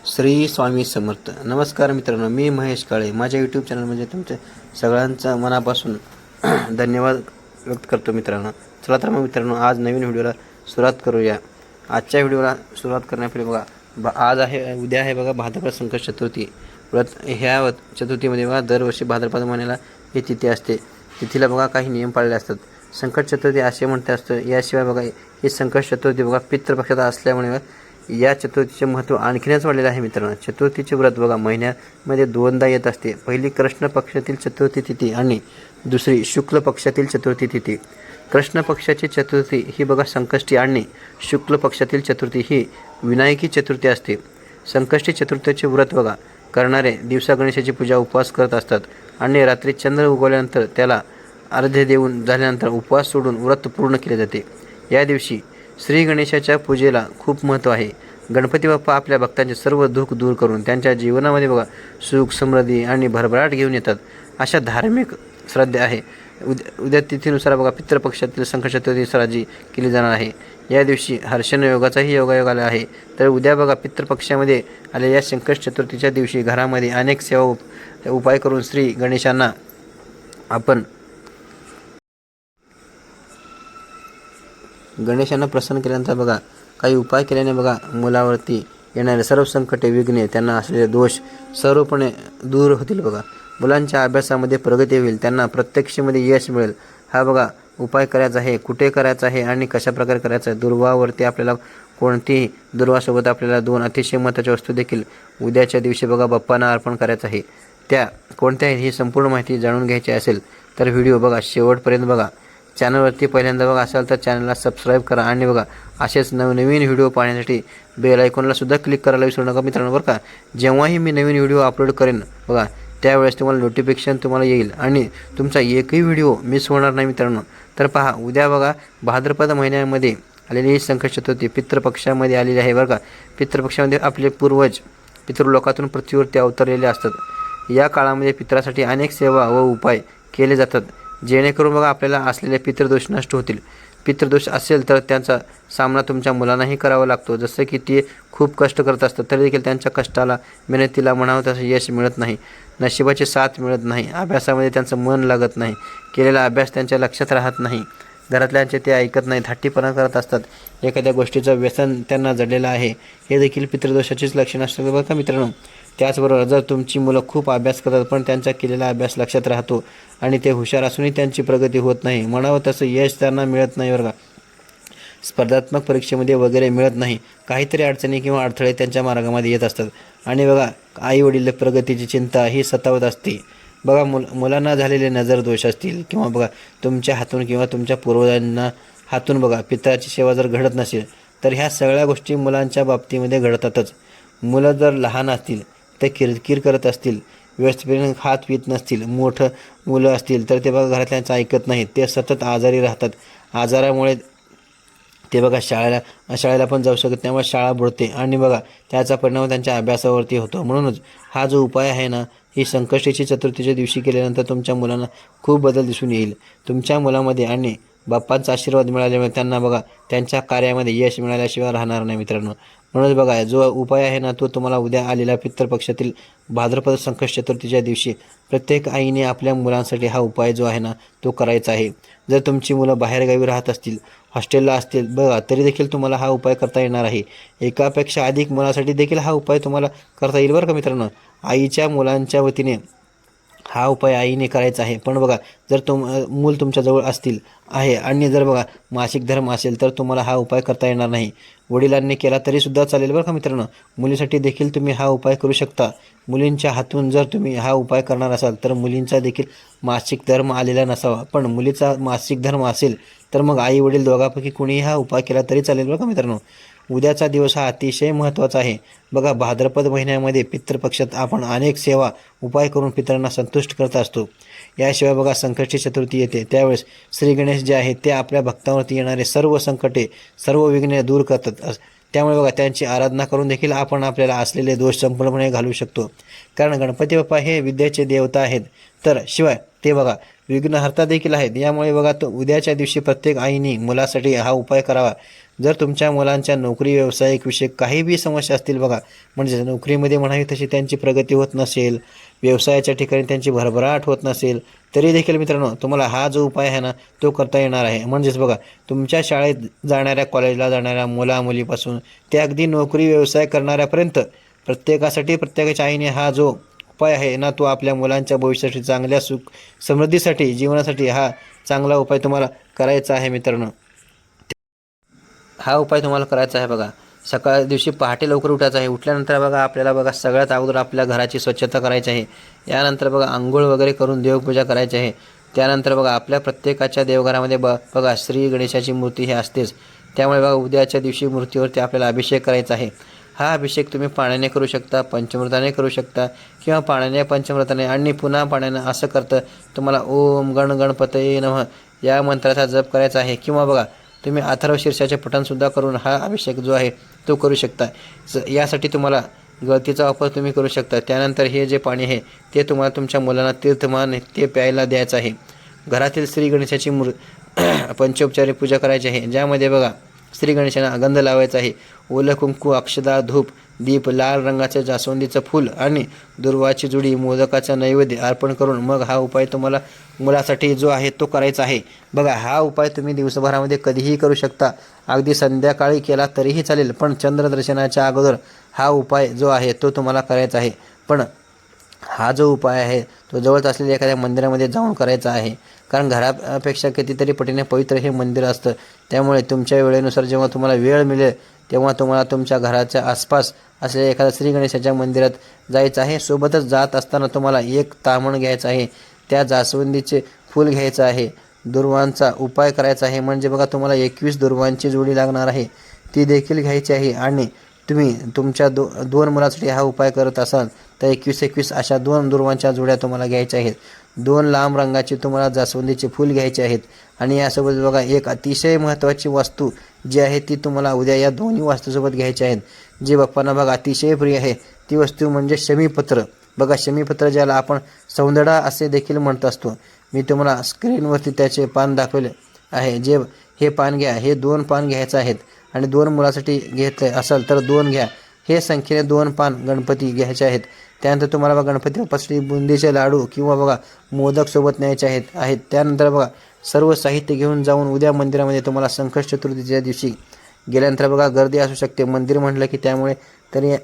श्री स्वामी समर्थ. नमस्कार मित्रांनो, मी महेश काळे. माझ्या यूट्यूब चॅनल म्हणजे तुमच्या सगळ्यांचा मनापासून धन्यवाद व्यक्त करतो मित्रांनो. चला तर मग मित्रांनो, आज नवीन व्हिडिओला सुरुवात करूया. आजच्या व्हिडिओला सुरुवात करण्यापूर्वी बघा, आज आहे उद्या आहे बघा भाद्रपद संकष्टी चतुर्थी. ह्या चतुर्थीमध्ये बघा दरवर्षी भाद्रपद महिन्याला ही तिथी असते. तिथीला बघा काही नियम पाळले असतात. संकट चतुर्थी असे म्हणते असतं. याशिवाय बघा ही संकट चतुर्थी बघा पितृपक्षात असल्यामुळे या चतुर्थीचे महत्त्व आणखीनच वाढलेलं आहे मित्रांनो. चतुर्थीचे व्रत बघा महिन्यामध्ये दोनदा येत असते. पहिली कृष्ण पक्षातील चतुर्थी तिथी आणि दुसरी शुक्ल पक्षातील चतुर्थी तिथी. कृष्ण पक्षाची चतुर्थी ही बघा संकष्टी आणि शुक्ल पक्षातील चतुर्थी ही विनायकी चतुर्थी असते. संकष्टी चतुर्थीचे व्रत बघा करणारे दिवसा गणेशाची पूजा उपवास करत असतात आणि रात्री चंद्र उगवल्यानंतर त्याला अर्घ्य देऊन झाल्यानंतर उपवास सोडून व्रत पूर्ण केले जाते. या दिवशी श्री गणेशाच्या पूजेला खूप महत्त्व आहे. गणपती बाप्पा आपल्या भक्तांचे सर्व दुःख दूर करून त्यांच्या जीवनामध्ये बघा सुख समृद्धी आणि भरभराट घेऊन येतात. अशा धार्मिक श्रद्धा आहे. उद्या तिथीनुसार बघा पितृपक्षातील संकट चतुर्थी साजरी केली जाणार आहे. या दिवशी हर्षण योगाचाही योगायोग आला आहे. तर उद्या बघा पितृपक्षामध्ये आलेल्या संकट चतुर्थीच्या दिवशी घरामध्ये अनेक सेवा उपाय करून श्री गणेशांना आपण गणेशांना प्रसन्न केल्यानंतर बघा काही उपाय केल्याने बघा मुलावरती येणारे सर्व संकटे विघ्ने त्यांना असलेले दोष सर्वपणे दूर होतील. बघा मुलांच्या अभ्यासामध्ये प्रगती होईल. त्यांना प्रत्यक्षमध्ये यश मिळेल. हा बघा उपाय करायचा आहे. कुठे करायचा आहे आणि कशाप्रकारे करायचा आहे. दुर्वावरती आपल्याला कोणतीही दुर्वासोबत आपल्याला 2 अतिशय महत्त्वाच्या वस्तू देखील उद्याच्या दिवशी बघा बाप्पांना अर्पण करायचं आहे. त्या कोणत्या ही संपूर्ण माहिती जाणून घ्यायची असेल तर व्हिडिओ बघा शेवटपर्यंत बघा. चॅनलवरती पहिल्यांदा बघा असाल तर चॅनलला सबस्क्राईब करा आणि बघा असेच नवनवीन व्हिडिओ पाहण्यासाठी बेल आयकॉनला सुद्धा क्लिक करायला विसरू नका मित्रांनो. बरं का, जेव्हाही मी नवीन व्हिडिओ अपलोड करेन बघा त्यावेळेस तुम्हाला नोटिफिकेशन तुम्हाला येईल आणि तुमचा एकही व्हिडिओ मिस होणार नाही मित्रांनो. तर पहा उद्या बघा भाद्रपद महिन्यामध्ये आलेली ही संकट चतुर्थी पितृपक्षामध्ये आलेली आहे. बरं का, पितृपक्षामध्ये आपले पूर्वज पितृलोकातून पृथ्वीवरती अवतरलेले असतात. या काळामध्ये पितरासाठी अनेक सेवा व उपाय केले जातात जेणेकरून बघा आपल्याला असलेले पितृदोष नष्ट होतील. पितृदोष असेल तर त्यांचा सामना तुमच्या मुलांनाही करावा लागतो. जसं की ते खूप कष्ट करत असतात तरी देखील त्यांच्या कष्टाला मेहनतीला म्हणावं तसं यश मिळत नाही. नशिबाची साथ मिळत नाही. अभ्यासामध्ये त्यांचं मन लागत नाही. केलेला अभ्यास त्यांच्या लक्षात राहत नाही. घरातल्यांचे ते ऐकत नाही. थाट्टीपणा करत असतात. एखाद्या गोष्टीचं व्यसन त्यांना जडलेलं आहे. हे देखील पितृदोषाचीच लक्षणं असतात बरं का मित्रांनो. त्याचबरोबर जर तुमची मुलं खूप अभ्यास करतात पण त्यांचा केलेला अभ्यास लक्षात राहतो आणि ते हुशार असूनही त्यांची प्रगती होत नाही, म्हणावं तसं यश त्यांना मिळत नाही बरं का, स्पर्धात्मक परीक्षेमध्ये वगैरे मिळत नाही, काहीतरी अडचणी किंवा अडथळे त्यांच्या मार्गामध्ये येत असतात आणि बघा आई वडील प्रगतीची चिंता ही सतावत असते. बघा मुलांना झालेले नजर दोष असतील किंवा बघा तुमच्या हातून किंवा तुमच्या पूर्वजांना हातून बघा पितराची सेवा जर घडत नसेल तर ह्या सगळ्या गोष्टी मुलांच्या बाबतीमध्ये घडतातच. मुलं जर लहान असतील ते किरकिर करत असतील, व्यवस्थितपणे खात पित नसतील, मोठं मुलं असतील तर ते बघा घरातल्यांचं ऐकत नाहीत. ते सतत आजारी राहतात. आजारामुळे ते बघा शाळेला पण जाऊ शकत, त्यामुळे शाळा बुडते आणि बघा त्याचा परिणाम त्यांच्या अभ्यासावरती होतो. म्हणूनच हा जो उपाय आहे ना, ही संकष्टीची चतुर्थीच्या दिवशी केल्यानंतर तुमच्या मुलांना खूप बदल दिसून येईल. तुमच्या मुलामध्ये आणि बाप्पांचा आशीर्वाद मिळाल्यामुळे त्यांना बघा त्यांच्या कार्यामध्ये यश मिळाल्याशिवाय राहणार नाही मित्रांनो. म्हणूनच बघा जो उपाय आहे ना तो तुम्हाला उद्या आलेल्या पितृपक्षातील भाद्रपद संकष्टी चतुर्थीच्या दिवशी प्रत्येक आईने आपल्या मुलांसाठी हा उपाय जो आहे ना तो करायचा आहे. जर तुमची मुलं बाहेरगावी राहत असतील, हॉस्टेलला असतील बघा तरी देखील तुम्हाला हा उपाय करता येणार आहे. एकापेक्षा अधिक मुलासाठी देखील हा उपाय तुम्हाला करता येईल बरं का मित्रांनो. आईच्या मुलांच्या वतीने हा उपाय आईने करायचा आहे. पण बघा जर मूल तुमच्याजवळ आहे आणि जर बघा मासिक धर्म असेल तर तुम्हाला हा उपाय करता येणार नाही. वडिलांनी केला तरीसुद्धा चालेल बरं का मित्रांनो. मुलीसाठी देखील तुम्ही हा उपाय करू शकता. मुलींच्या हातून जर तुम्ही हा उपाय करणार असाल तर मुलींचा देखील मासिक धर्म आलेला नसावा. पण मुलीचा मासिक धर्म असेल तर मग आई वडील दोघांपैकी कोणीही हा उपाय केला तरी चालेल बरं का मित्रांनो. उद्याचा दिवस हा अतिशय महत्त्वाचा आहे. बघा भाद्रपद महिन्यामध्ये पितृपक्षात आपण अनेक सेवा उपाय करून पितरांना संतुष्ट करत असतो. याशिवाय बघा संकष्टी चतुर्थी येते त्यावेळेस श्री गणेश जे आहेत ते आपल्या भक्तांवरती येणारे सर्व संकटे सर्व विघ्ने दूर करतात. त्यामुळे बघा त्यांची आराधना करून देखील आपण आपल्याला असलेले दोष संपूर्णपणे घालवू शकतो. कारण गणपती बाप्पा हे विद्येचे देवता आहेत. तर शिवाय ते बघा विघ्नहर्ता देखील आहेत. यामुळे बघा तो उद्याच्या दिवशी प्रत्येक आईने मुलासाठी हा उपाय करावा. जर तुमच्या मुलांच्या नोकरी व्यावसायिक विषयक काही बी समस्या असतील बघा, म्हणजे नोकरीमध्ये म्हणावी तशी त्यांची प्रगती होत नसेल, व्यवसायाच्या ठिकाणी त्यांची भरभराट होत नसेल, तरी देखील मित्रांनो तुम्हाला हा जो उपाय आहे ना तो करता येणार आहे. म्हणजेच बघा, तुमच्या शाळेत जाणाऱ्या, कॉलेजला जाणाऱ्या मुलामुलीपासून ते अगदी नोकरी व्यवसाय करणाऱ्यापर्यंत प्रत्येकासाठी, प्रत्येकाच्या आईने हा जो उपाय आहे ना तो आपल्या मुलांच्या भविष्यासाठी, चांगल्या सुख समृद्धीसाठी, जीवनासाठी हा चांगला उपाय तुम्हाला करायचा आहे मित्रांनो. हा उपाय तुम्हाला करायचा आहे बघा. सकाळ दिवशी पहाटे लवकर उठायचं आहे. उठल्यानंतर बघा आपल्याला बघा सगळ्यात अगोदर आपल्या घराची स्वच्छता करायची आहे. यानंतर बघा अंघोळ वगैरे करून देवपूजा करायची आहे. त्यानंतर बघा आपल्या प्रत्येकाच्या देवघरामध्ये बघा श्री गणेशाची मूर्ती हे असतेच. त्यामुळे बघा उद्याच्या दिवशी मूर्तीवरती आपल्याला अभिषेक करायचा आहे. हा अभिषेक तुम्ही पाण्याने करू शकता, पंचामृताने करू शकता किंवा पाण्याने, पंचामृताने आणि पुन्हा पाण्याने असं करतं तुम्हाला ओम गण गणपतये नमः या मंत्राचा जप करायचा आहे. किंवा बघा तुम्ही अथर्व शीर्षाचे पठणसुद्धा करून हा अभिषेक जो आहे तो करू शकता. यासाठी तुम्हाला गळतीचा वापर तुम्ही करू शकता. त्यानंतर हे जे पाणी आहे ते तुम्हाला तुमच्या मुलांना तीर्थमान ते प्यायला द्यायचं आहे. घरातील श्री गणेशाची पंचोपचारी पूजा करायची आहे, ज्यामध्ये बघा श्री गणेशांना गंध लावायचा आहे. ओलं कुंकू, अक्षदा, धूप, दीप, लाल रंगाचं जास्वंदीचं फूल आणि दुर्वाची जुडी, मोदकाचा नैवेद्य अर्पण करून मग हा उपाय तुम्हाला मुलासाठी जो आहे तो करायचा आहे. बघा हा उपाय तुम्ही दिवसभरामध्ये कधीही करू शकता, अगदी संध्याकाळी केला तरीही चालेल, पण चंद्रदर्शनाच्या अगोदर हा उपाय जो आहे तो तुम्हाला करायचा आहे. पण हा जो उपाय आहे तो जवळच असलेल्या एखाद्या मंदिरामध्ये जाऊन करायचा आहे, कारण घरापेक्षा कितीतरी पटीने पवित्र हे मंदिर असतं. त्यामुळे तुमच्या वेळेनुसार जेव्हा तुम्हाला वेळ मिळेल तेव्हा तुम्हाला तुमच्या घराच्या आसपास असलेल्या एखाद्या श्री गणेशाच्या मंदिरात जायचं आहे. सोबतच जात असताना तुम्हाला एक ताम्हण घ्यायचं आहे, त्या जास्वंदीचे फूल घ्यायचं आहे, दुर्वांचा उपाय करायचा आहे. म्हणजे बघा तुम्हाला 21 दुर्वांची जोडी लागणार आहे, ती देखील घ्यायची आहे. आणि तुम्ही तुमच्या दोन मुलासाठी हा उपाय करत असाल तर 21 अशा 2 दुर्वांच्या जोड्या तुम्हाला घ्यायच्या आहेत. 2 लांब रंगाचे तुम्हाला जास्वंदीचे फूल घ्यायचे आहेत. आणि यासोबत बघा एक अतिशय महत्त्वाची वस्तू जी आहे ती तुम्हाला उद्या या दोन्ही वस्तूसोबत घ्यायची आहेत, जी बाप्पांना बघा अतिशय प्रिय आहे. ती वस्तू म्हणजे शमीपत्र. बघा शमीपत्र ज्याला आपण सौंदडा असे देखील म्हणत असतो. मी तुम्हाला स्क्रीनवरती त्याचे पान दाखवले आहे. जे हे पान घ्या, हे 2 पान घ्यायचं आहेत. आणि 2 मुलासाठी घेतले असाल तर 2 घ्या. हे संख्येने 2 पान गणपती घ्यायचे आहेत. त्यानंतर तुम्हाला बघा गणपती बाप्पासाठी बुंदीचे लाडू किंवा बघा मोदक सोबत न्यायचे आहेत. त्यानंतर बघा सर्व साहित्य घेऊन जाऊन उद्या मंदिरामध्ये तुम्हाला संकष्ट चतुर्थीच्या दिवशी गेल्यानंतर बघा गर्दी असू शकते मंदिर म्हटलं की, त्यामुळे तरी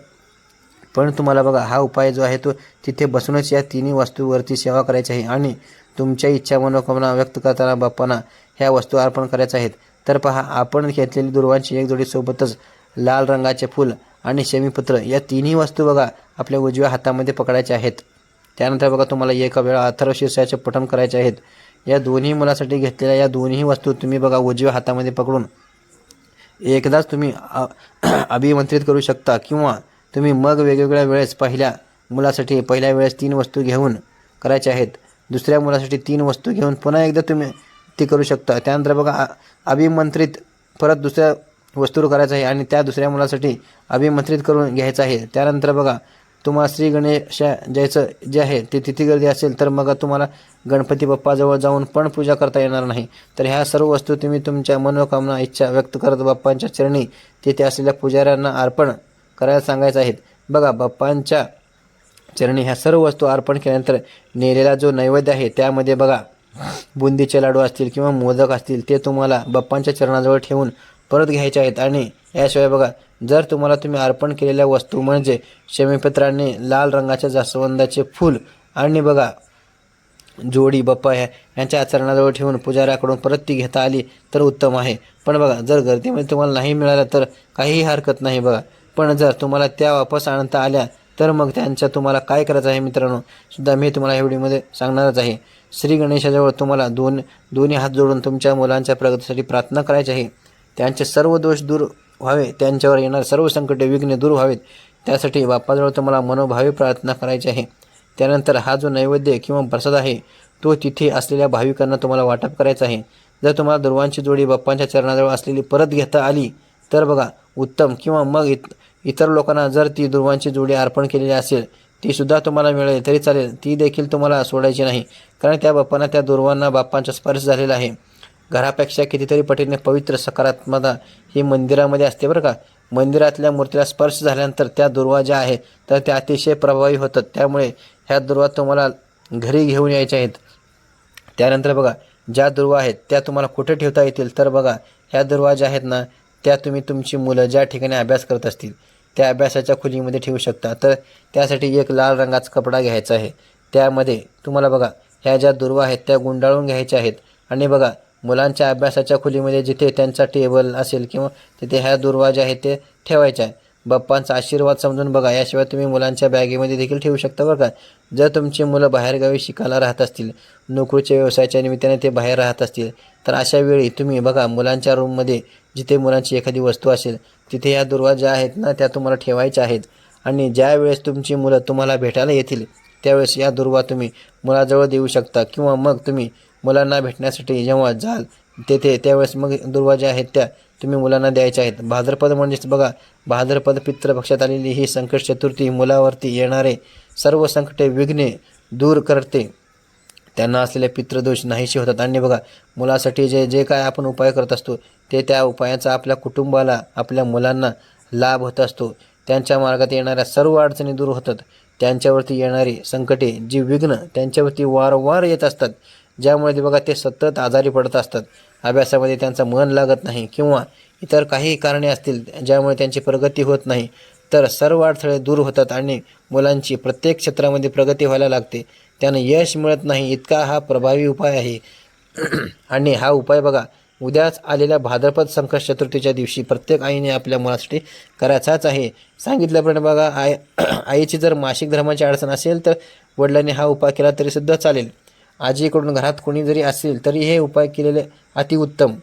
पण तुम्हाला बघा हा उपाय जो आहे तो तिथे बसूनच या तिन्ही वस्तूवरती सेवा करायची आहे. आणि तुमच्या इच्छा मनोकामना व्यक्त करताना बाप्पांना ह्या वस्तू अर्पण करायच्या आहेत. तर पहा आपण घेतलेली दुर्वांची एक जोडी, सोबतच लाल रंगाचे फूल आणि शमीपत्र या तिन्ही वस्तू बघा आपल्या उजव्या हातामध्ये पकडायच्या आहेत. त्यानंतर बघा तुम्हाला एका वेळा अथर्व शीर्षाचे पठण करायचे आहेत. या दोन्ही मुलासाठी घेतलेल्या या दोन्ही वस्तू तुम्ही बघा उजव्या हातामध्ये पकडून एकदाच तुम्ही अभिमंत्रित करू शकता, किंवा तुम्ही मग वेगवेगळ्या वेळेस पहिल्या वेळेस 3 वस्तू घेऊन करायच्या आहेत, दुसऱ्या मुलासाठी 3 वस्तू घेऊन पुन्हा एकदा तुम्ही ती करू शकता. त्यानंतर बघा अभिमंत्रित परत दुसऱ्या वस्तूवर करायचं आहे आणि त्या दुसऱ्या मुलासाठी अभिमंत्रित करून घ्यायचं आहे. त्यानंतर बघा तुम्हाला श्री गणेश जायचं जे आहे ते तिथे गर्दी असेल तर मग तुम्हाला गणपती बाप्पाजवळ जाऊन पण पूजा करता येणार नाही. तर ह्या सर्व वस्तू तुम्ही तुमच्या मनोकामना इच्छा व्यक्त करत बाप्पांच्या चरणी तिथे असलेल्या पुजाऱ्यांना अर्पण करायला सांगायचं आहेत. बघा बाप्पांच्या चरणी ह्या सर्व वस्तू अर्पण केल्यानंतर नेलेला जो नैवेद्य आहे त्यामध्ये बघा बुंदीचे लाडू असतील किंवा मोदक असतील ते तुम्हाला बाप्पांच्या चरणाजवळ ठेवून परत घ्यायचे आहेत. आणि याशिवाय बघा जर तुम्ही अर्पण केलेल्या वस्तू म्हणजे शमीपत्राने लाल रंगाच्या जास्वंदाचे फूल आणि बघा जोडी बाप्पा यांच्या चरणाजवळ ठेवून पुजाऱ्याकडून परत ती घेता आली तर उत्तम आहे. पण बघा जर गर्दीमध्ये तुम्हाला नाही मिळालं तर काहीही हरकत नाही बघा. पण जर तुम्हाला त्या वापस आणता आल्या तर मग त्यांच्या तुम्हाला काय करायचं आहे मित्रांनो सुद्धा मी तुम्हाला या व्हिडिओमध्ये सांगणारच आहे. श्री गणेशाजवळ तुम्हाला दोन्ही हात जोडून तुमच्या मुलांच्या प्रगतीसाठी प्रार्थना करायची आहे. त्यांचे सर्व दोष दूर व्हावे, त्यांच्यावर येणारे सर्व संकटे विघ्ने दूर व्हावेत, त्यासाठी बाप्पाजवळ तुम्हाला मनोभावे प्रार्थना करायची आहे. त्यानंतर हा जो नैवेद्य किंवा प्रसाद आहे तो तिथे असलेल्या भाविकांना तुम्हाला वाटप करायचा आहे. जर तुम्हाला दुर्वांची जोडी बाप्पांच्या चरणाजवळ असलेली परत घेता आली तर बघा उत्तम, किंवा मग इतर लोकांना जर ती दुर्वांची जोडी अर्पण केलेली असेल ती सुद्धा तुम्हाला मिळेल तरी चालेल, ती देखील तुम्हाला सोडायची नाही, कारण त्या बाप्पांना त्या दुर्वांना बाप्पांचा स्पर्श झालेला आहे. घरापेक्षा कितीतरी पटीने पवित्र सकारात्मकता ही मंदिरामध्ये असते बरं का. मंदिरातल्या मूर्तीला स्पर्श झाल्यानंतर त्या दुर्वा ज्या आहेत तर त्या अतिशय प्रभावी होतात. त्यामुळे ह्या दुर्वा तुम्हाला घरी घेऊन यायच्या आहेत. त्यानंतर बघा, ज्या दुर्वा आहेत त्या तुम्हाला कुठे ठेवता येतील तर बघा, ह्या दुर्वा ज्या आहेत ना त्या तुम्ही तुमची मुलं ज्या ठिकाणी अभ्यास करत असतील त्या अभ्यासाच्या खोलीमध्ये ठेवू शकता. तर त्यासाठी एक लाल रंगाचा कपडा घ्यायचा आहे. त्यामध्ये तुम्हाला बघा ह्या ज्या दुर्वा आहेत त्या गुंडाळून घ्यायच्या आहेत आणि बघा मुलांच्या अभ्यासाच्या खोलीमध्ये जिथे त्यांचा टेबल असेल किंवा तिथे ह्या दुर्वा ज्या आहेत ते ठेवायच्या आहे. बाप्पांचा आशीर्वाद समजून बघा. याशिवाय तुम्ही मुलांच्या बॅगेमध्ये देखील ठेवू शकता बरं का. जर तुमची मुलं बाहेरगावी शिकायला राहत असतील, नोकरीच्या व्यवसायाच्या निमित्ताने ते बाहेर राहत असतील, तर अशा वेळी तुम्ही बघा मुलांच्या रूममध्ये जिथे मुलांची एखादी वस्तू असेल तिथे या दुर्वा ज्या आहेत ना त्या तुम्हाला ठेवायच्या आहेत. आणि ज्या वेळेस तुमची मुलं तुम्हाला भेटायला येतील त्यावेळेस या दुर्वा तुम्ही मुलाजवळ देऊ शकता किंवा मग तुम्ही मुलांना भेटण्यासाठी जेव्हा जाल तेथे त्यावेळेस मग दुर्वा ज्या आहेत त्या तुम्ही मुलांना द्यायच्या आहेत. भाद्रपद म्हणजेच बघा, भाद्रपद पितृपक्षात आलेली ही संकट चतुर्थी मुलावरती येणारे सर्व संकटे विघ्ने दूर करते. त्यांना असलेले पितृदोष नाहीसे होतात. आणि बघा मुलासाठी जे जे काय आपण उपाय करत असतो ते त्या उपायाचा आपल्या कुटुंबाला, आपल्या मुलांना लाभ होत असतो. त्यांच्या मार्गात येणाऱ्या सर्व अडचणी दूर होतात. त्यांच्यावरती येणारी संकटे, जी विघ्न त्यांच्यावरती वारंवार येत असतात, ज्यामुळे ते बघा ते सतत आजारी पडत असतात, अभ्यासामध्ये त्यांचं मन लागत नाही किंवा इतर काही कारणे असतील ज्यामुळे त्यांची प्रगती होत नाही, तर सर्व अडथळे दूर होतात आणि मुलांची प्रत्येक क्षेत्रामध्ये प्रगती व्हायला लागते. त्यानं यश मिळत नाही इतका हा प्रभावी उपाय आहे. आणि हा उपाय बघा उद्याच आलेल्या भाद्रपद संकट चतुर्थीच्या दिवशी प्रत्येक आईने आपल्या मुलासाठी करायचाच आहे. सांगितल्याप्रमाणे बघा आईची जर मासिक धर्माची अडचण असेल तर वडिलांनी हा उपाय केला तरीसुद्धा चालेल. आजीकडून घरात कोणी जरी असेल तरी हे उपाय केलेले अतिउत्तम.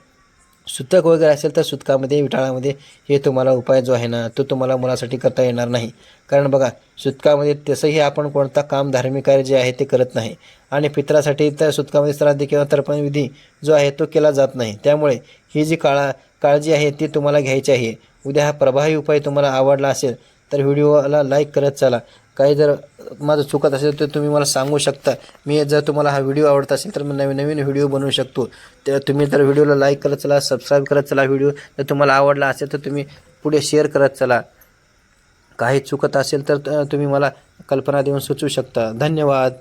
सुतक वगैरे असेल तर सुतकामध्ये, विटाळामध्ये हे तुम्हाला उपाय जो आहे ना तो तुम्हाला मुलासाठी करता येणार नाही. कारण बघा सुतकामध्ये तसंही आपण कोणता काम, धार्मिक कार्य जे आहे ते करत नाही. आणि पितरासाठी तर सुतकामध्ये श्राद्ध किंवा तर्पणविधी जो आहे तो केला जात नाही. त्यामुळे ही जी काळजी आहे ती तुम्हाला घ्यायची आहे. उद्या हा प्रभावी उपाय तुम्हाला आवडला असेल तर व्हिडिओला लाईक करत चला. काही जर माझं चुकत असेल तर तुम्ही मला सांगू शकता. मी जर तुम्हाला हा व्हिडिओ आवडत असेल तर मी नवीन नवीन व्हिडिओ बनवू शकतो. तर तुम्ही तर व्हिडिओला लाईक करत चला, सबस्क्राईब करत चला. व्हिडिओ जर तुम्हाला आवडला असेल तर तुम्ही पुढे शेअर करत चला. काही चुकत असेल तर तुम्ही मला कल्पना देऊन सुचवू शकता. धन्यवाद.